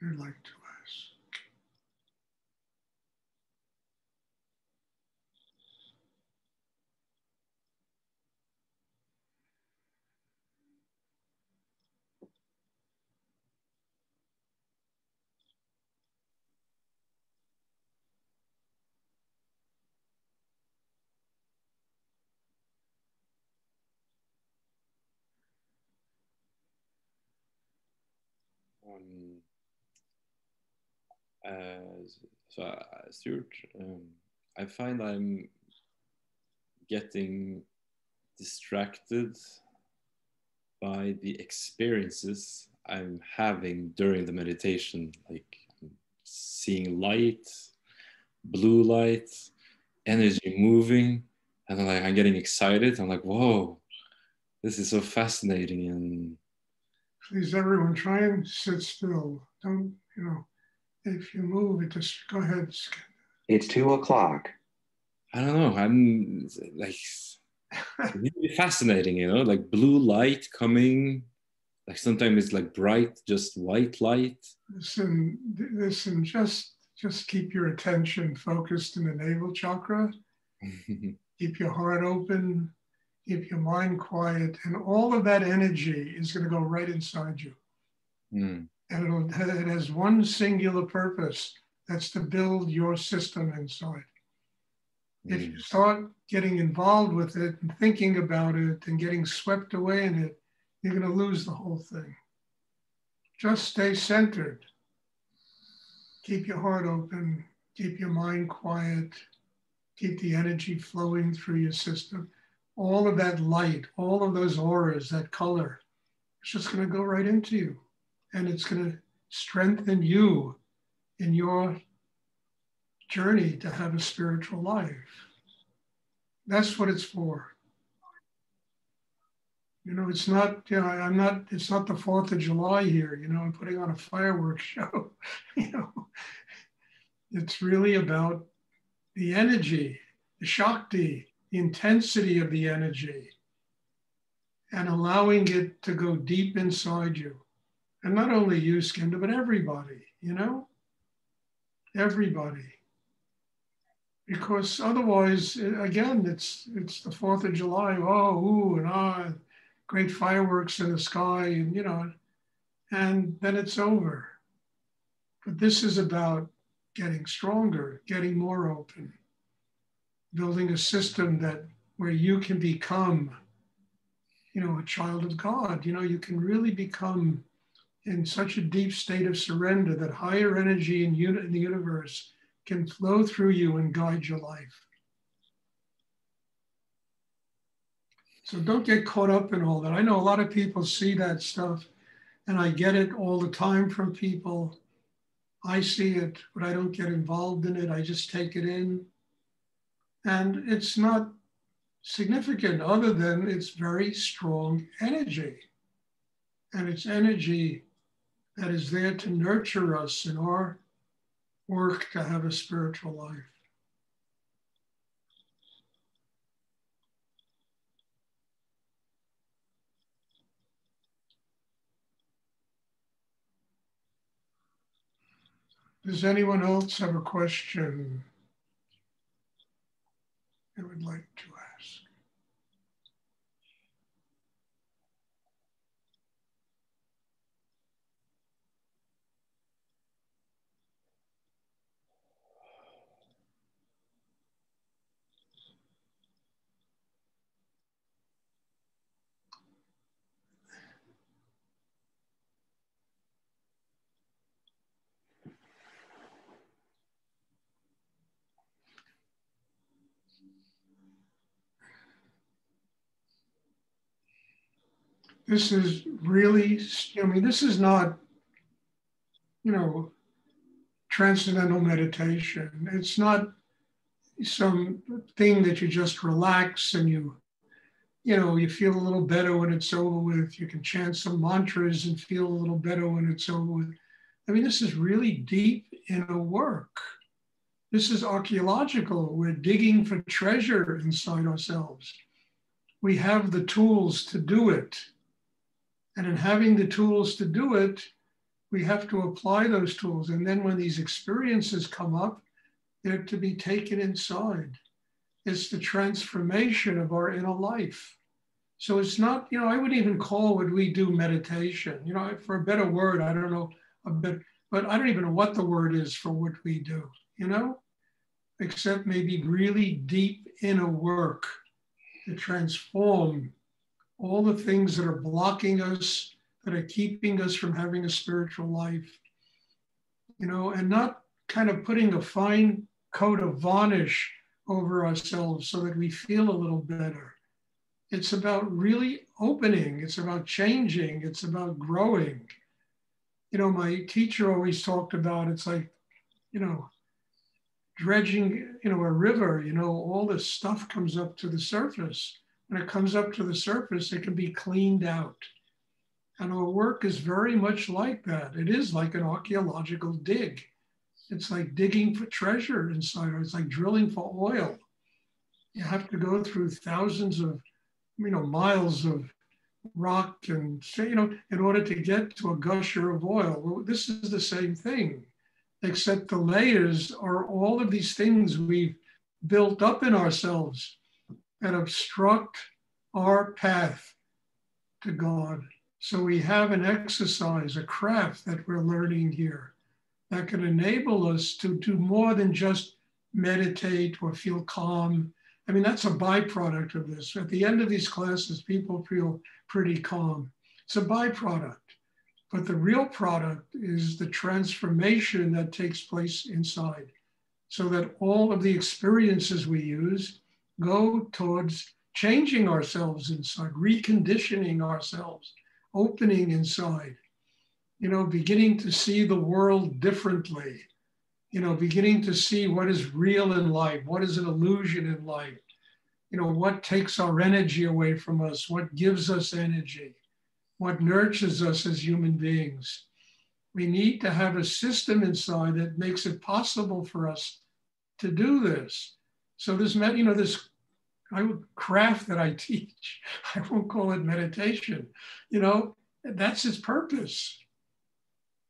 I'd like to ask. Um, Stuart, I find I'm getting distracted by the experiences I'm having during the meditation, like seeing light, blue light, energy moving, and I'm getting excited. I'm like, whoa, this is so fascinating. And Please, everyone, try and sit still. Don't, if you move, it just go ahead. It's 2:00. I don't know, I'm like, really fascinating, like blue light coming, like sometimes it's like bright, just white light. Listen, just keep your attention focused in the navel chakra. Keep your heart open, keep your mind quiet, and all of that energy is going to go right inside you. Mm. And it has one singular purpose, that's to build your system inside. If you start getting involved with it and thinking about it and getting swept away in it, you're going to lose the whole thing. Just stay centered. Keep your heart open, keep your mind quiet, keep the energy flowing through your system. All of that light, all of those auras, that color, it's just going to go right into you. And it's going to strengthen you in your journey to have a spiritual life. That's what it's for. It's not, it's not the 4th of July here, I'm putting on a fireworks show. It's really about the energy, the Shakti, the intensity of the energy, and allowing it to go deep inside you. And not only you, Skindha, but everybody, everybody. Because otherwise, again, it's the 4th of July, oh, ooh, and ah, great fireworks in the sky, and, and then it's over. But this is about getting stronger, getting more open, building a system where you can become, a child of God. You can really become in such a deep state of surrender that higher energy in the universe can flow through you and guide your life. So don't get caught up in all that. I know a lot of people see that stuff, and I get it all the time from people. I see it, but I don't get involved in it. I just take it in. And it's not significant other than it's very strong energy. And it's energy that is there to nurture us in our work to have a spiritual life. Does anyone else have a question they would like to ask? This is really, this is not, transcendental meditation. It's not some thing that you just relax and you feel a little better when it's over with. You can chant some mantras and feel a little better when it's over with. I mean, this is really deep inner work. This is archaeological. We're digging for treasure inside ourselves. We have the tools to do it. And in having the tools to do it, we have to apply those tools. And then when these experiences come up, they're to be taken inside. It's the transformation of our inner life. So it's not, I wouldn't even call what we do meditation. For a better word, I don't know, but I don't even know what the word is for what we do, except maybe really deep inner work to transform all the things that are blocking us, that are keeping us from having a spiritual life, and not kind of putting a fine coat of varnish over ourselves so that we feel a little better. It's about really opening. It's about changing. It's about growing. My teacher always talked about, it's like, dredging, a river, all this stuff comes up to the surface. When it comes up to the surface, it can be cleaned out. And our work is very much like that. It is like an archaeological dig. It's like digging for treasure inside, or it's like drilling for oil. You have to go through thousands of, miles of rock and, in order to get to a gusher of oil. Well, this is the same thing, except the layers are all of these things we've built up in ourselves that obstruct our path to God. So we have an exercise, a craft that we're learning here that can enable us to do more than just meditate or feel calm. I mean, that's a byproduct of this. At the end of these classes, people feel pretty calm. It's a byproduct. But the real product is the transformation that takes place inside, so that all of the experiences we use go towards changing ourselves inside, reconditioning ourselves, opening inside, beginning to see the world differently, beginning to see what is real in life, what is an illusion in life, what takes our energy away from us, what gives us energy, what nurtures us as human beings. We need to have a system inside that makes it possible for us to do this. So this, this craft that I teach, I won't call it meditation, that's its purpose.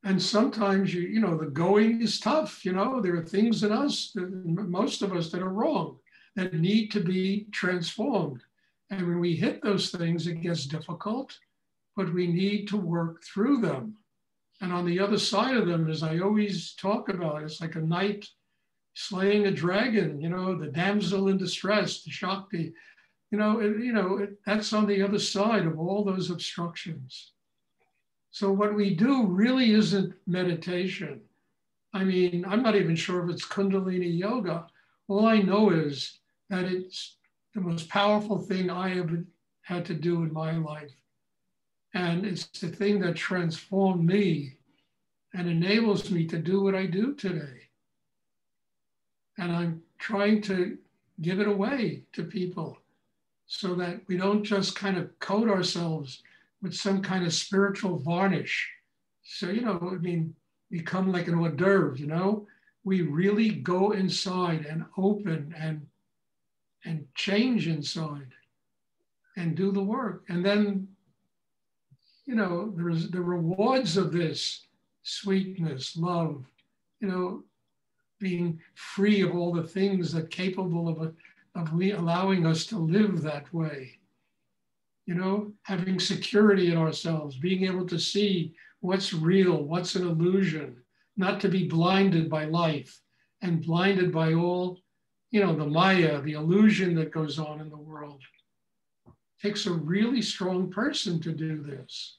And sometimes, the going is tough. There are things in us, most of us, that are wrong, that need to be transformed. And when we hit those things, it gets difficult, but we need to work through them. And on the other side of them, as I always talk about, it's like a knight slaying a dragon, the damsel in distress, the Shakti, that's on the other side of all those obstructions. So what we do really isn't meditation. I mean, I'm not even sure if it's Kundalini yoga. All I know is that it's the most powerful thing I ever had to do in my life. And it's the thing that transformed me and enables me to do what I do today. And I'm trying to give it away to people so that we don't just kind of coat ourselves with some kind of spiritual varnish. So, become like an hors d'oeuvre, we really go inside and open and change inside and do the work. And then, there's the rewards of this: sweetness, love, being free of all the things that are capable of allowing us to live that way. Having security in ourselves, being able to see what's real, what's an illusion, not to be blinded by life and blinded by all, the Maya, the illusion that goes on in the world. It takes a really strong person to do this.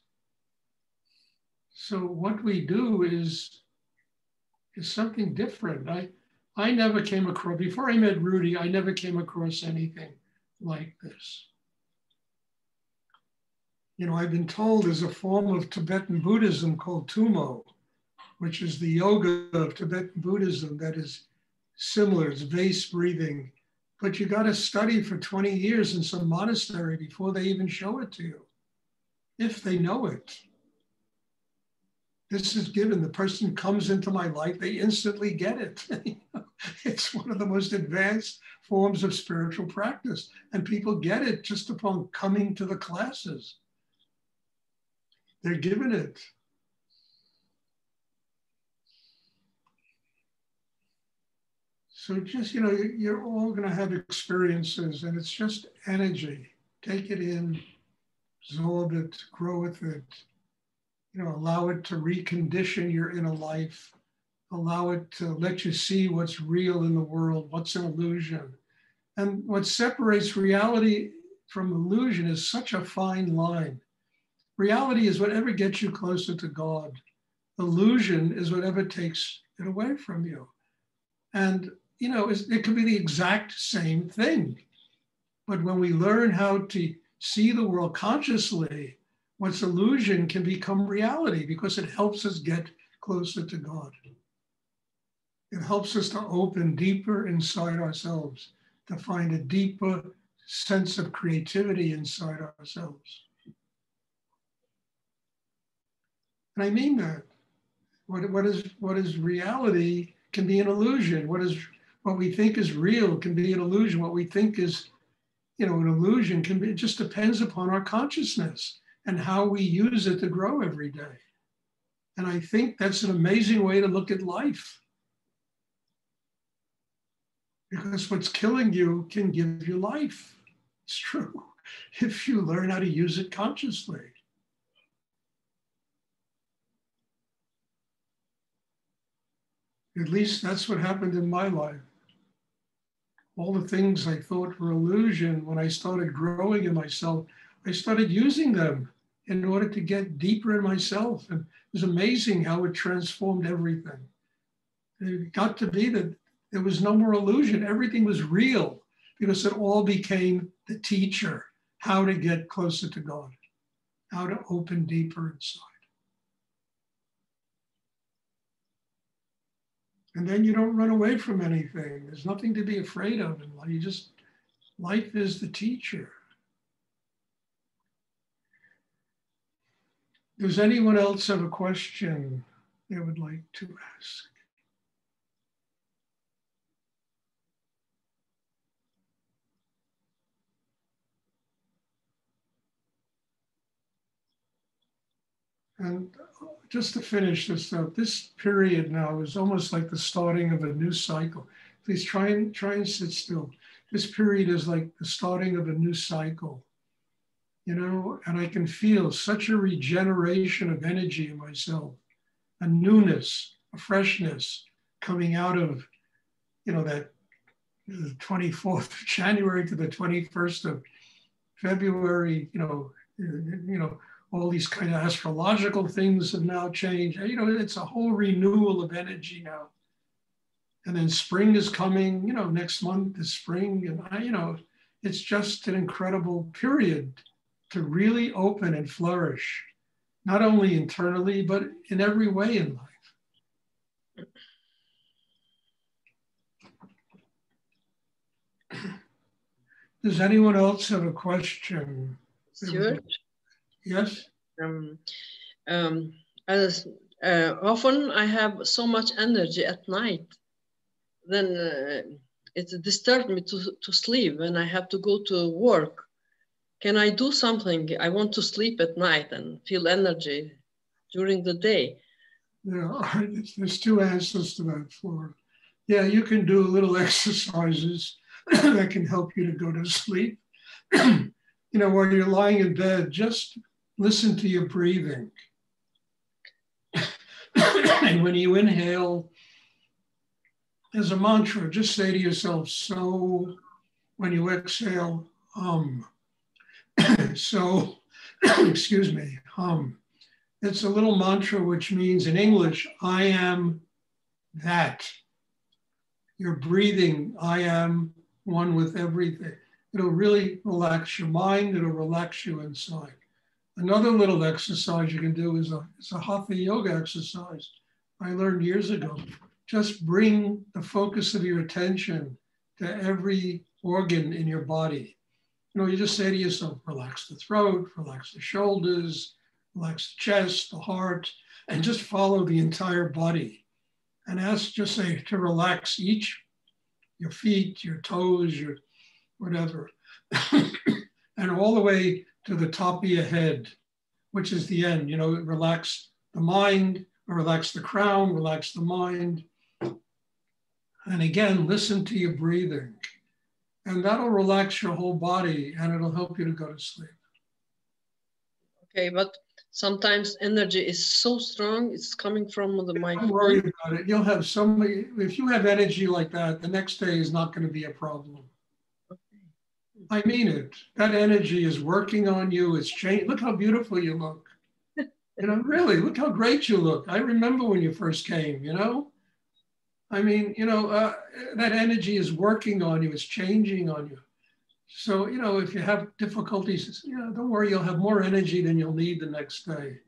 So what we do is something different. I never came across, before I met Rudy, I never came across anything like this. I've been told there's a form of Tibetan Buddhism called Tummo, which is the yoga of Tibetan Buddhism that is similar. It's vase breathing, but you got to study for 20 years in some monastery before they even show it to you, if they know it. This is given. The person comes into my life, they instantly get it. It's one of the most advanced forms of spiritual practice, and people get it just upon coming to the classes. They're given it. So just, you know, you're all going to have experiences, and it's just energy. Take it in, absorb it, grow with it, you know, allow it to recondition your inner life, allow it to let you see what's real in the world, what's an illusion. And what separates reality from illusion is such a fine line. Reality is whatever gets you closer to God. Illusion is whatever takes it away from you. And, you know, it could be the exact same thing. But when we learn how to see the world consciously, what's illusion can become reality because it helps us get closer to God. It helps us to open deeper inside ourselves, to find a deeper sense of creativity inside ourselves. And I mean that. What is reality can be an illusion. What we think is real can be an illusion. What we think is, you know, an illusion can be, it just depends upon our consciousness and how we use it to grow every day. And I think that's an amazing way to look at life. Because what's killing you can give you life. It's true, if you learn how to use it consciously. At least that's what happened in my life. All the things I thought were illusion, when I started growing in myself, I started using them in order to get deeper in myself. And it was amazing how it transformed everything. It got to be that there was no more illusion. Everything was real because it all became the teacher, how to get closer to God, how to open deeper inside. And then you don't run away from anything. There's nothing to be afraid of in life. Life is the teacher. Does anyone else have a question they would like to ask? And just to finish this up, this period now is almost like the starting of a new cycle. Please try and sit still. This period is like the starting of a new cycle, you know, and I can feel such a regeneration of energy in myself, a newness, a freshness coming out of, you know, that the 24th of January to the 21st of February, you know, all these kind of astrological things have now changed. You know, it's a whole renewal of energy now. And then spring is coming, you know, next month is spring. And you know, it's just an incredible period to really open and flourish, not only internally, but in every way in life. Does anyone else have a question? Stuart? Yes. As often I have so much energy at night, then it disturbs me to sleep when I have to go to work. Can I do something? I want to sleep at night and feel energy during the day. Yeah, there's two answers to that, Flora. Yeah, you can do little exercises that can help you to go to sleep. You know, while you're lying in bed, just listen to your breathing. And when you inhale, as a mantra, just say to yourself, so. When you exhale, so, excuse me, It's a little mantra which means in English, I am that. You're breathing, I am one with everything. It'll really relax your mind, it'll relax you inside. Another little exercise you can do is a hatha yoga exercise I learned years ago. Just bring the focus of your attention to every organ in your body. You know, you just say to yourself, relax the throat, relax the shoulders, relax the chest, the heart, and just follow the entire body. And just say to relax your feet, your toes, your whatever, and all the way to the top of your head, which is the end. You know, relax the mind, or relax the crown, relax the mind. And again, listen to your breathing. And that'll relax your whole body and it'll help you to go to sleep. Okay, but sometimes energy is so strong, it's coming from my Don't worry about it. You'll have somebody, if you have energy like that, the next day is not going to be a problem. Okay. I mean it. That energy is working on you. It's changed. Look how beautiful you look. You know, really, look how great you look. I remember when you first came, you know? I mean, you know, that energy is working on you. It's changing on you. So, you know, if you have difficulties, you know, don't worry, you'll have more energy than you'll need the next day.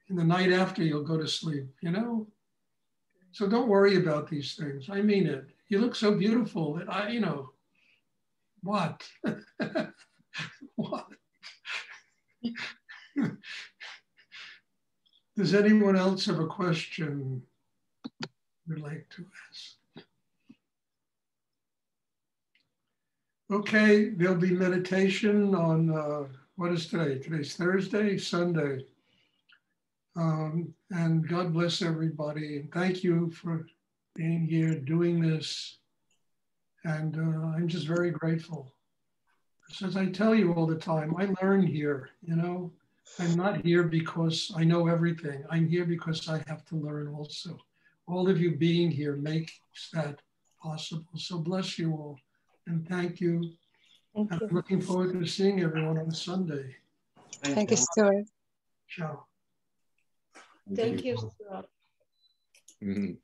And the night after, you'll go to sleep, you know? So don't worry about these things. I mean it. You look so beautiful that I, you know, what? What? Does anyone else have a question they'd like to ask? Okay, there'll be meditation on, what is today? Today's Thursday, Sunday. And God bless everybody. And thank you for being here, doing this. And I'm just very grateful. As I tell you all the time, I learn here, you know. I'm not here because I know everything. I'm here because I have to learn also. All of you being here makes that possible. So bless you all. And thank you. Thank you. I'm looking forward to seeing everyone on Sunday. Thank you, Stuart. Ciao. Thank you, Stuart. Mhm.